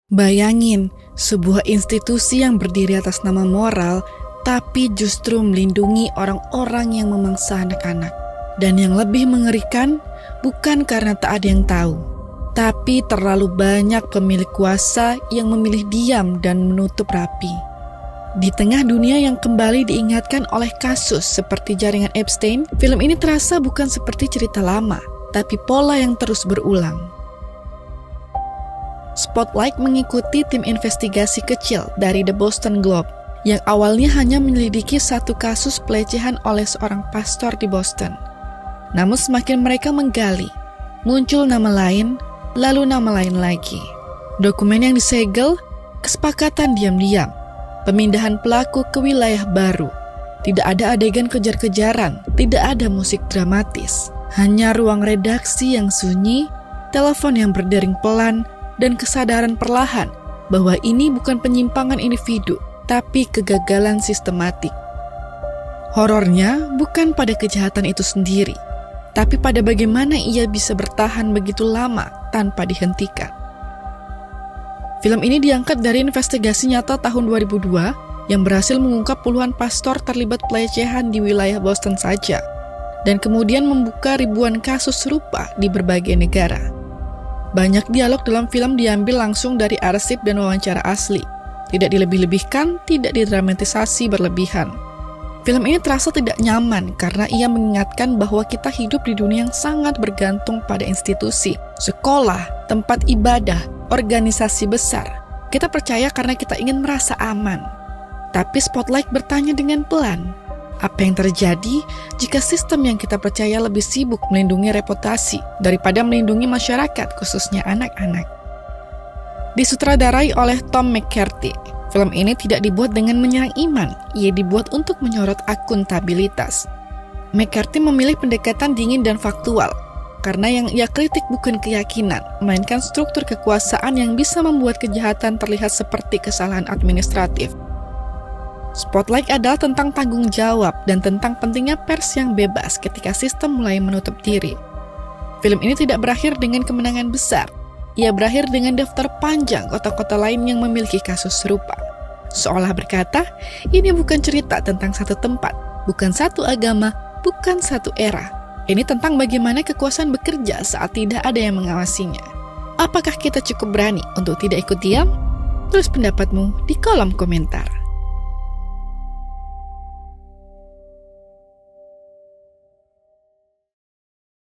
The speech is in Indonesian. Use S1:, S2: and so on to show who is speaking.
S1: Bayangin, sebuah institusi yang berdiri atas nama moral, tapi justru melindungi orang-orang yang memangsa anak-anak. Dan yang lebih mengerikan, bukan karena tak ada yang tahu, tapi terlalu banyak pemilik kuasa yang memilih diam dan menutup rapi. Di tengah dunia yang kembali diingatkan oleh kasus seperti jaringan Epstein, film ini terasa bukan seperti cerita lama, tapi pola yang terus berulang. Spotlight mengikuti tim investigasi kecil dari The Boston Globe yang awalnya hanya menyelidiki satu kasus pelecehan oleh seorang pastor di Boston. Namun semakin mereka menggali, muncul nama lain, lalu nama lain lagi. Dokumen yang disegel, kesepakatan diam-diam, pemindahan pelaku ke wilayah baru. Tidak ada adegan kejar-kejaran, tidak ada musik dramatis. Hanya ruang redaksi yang sunyi, telepon yang berdering pelan, dan kesadaran perlahan bahwa ini bukan penyimpangan individu, tapi kegagalan sistematik. Horornya bukan pada kejahatan itu sendiri, tapi pada bagaimana ia bisa bertahan begitu lama tanpa dihentikan. Film ini diangkat dari investigasi nyata tahun 2002 yang berhasil mengungkap puluhan pastor terlibat pelecehan di wilayah Boston saja, dan kemudian membuka ribuan kasus serupa di berbagai negara. Banyak dialog dalam film diambil langsung dari arsip dan wawancara asli. Tidak dilebih-lebihkan, tidak didramatisasi berlebihan. Film ini terasa tidak nyaman karena ia mengingatkan bahwa kita hidup di dunia yang sangat bergantung pada institusi, sekolah, tempat ibadah, organisasi besar. Kita percaya karena kita ingin merasa aman. Tapi Spotlight bertanya dengan pelan, apa yang terjadi jika sistem yang kita percaya lebih sibuk melindungi reputasi daripada melindungi masyarakat, khususnya anak-anak? Disutradarai oleh Tom McCarthy, film ini tidak dibuat dengan menyerang iman, ia dibuat untuk menyorot akuntabilitas. McCarthy memilih pendekatan dingin dan faktual, karena yang ia kritik bukan keyakinan, melainkan struktur kekuasaan yang bisa membuat kejahatan terlihat seperti kesalahan administratif. Spotlight adalah tentang tanggung jawab dan tentang pentingnya pers yang bebas ketika sistem mulai menutup diri. Film ini tidak berakhir dengan kemenangan besar. Ia berakhir dengan daftar panjang kota-kota lain yang memiliki kasus serupa. Seolah berkata, ini bukan cerita tentang satu tempat, bukan satu agama, bukan satu era. Ini tentang bagaimana kekuasaan bekerja saat tidak ada yang mengawasinya. Apakah kita cukup berani untuk tidak ikut diam? Tulis pendapatmu di kolom komentar.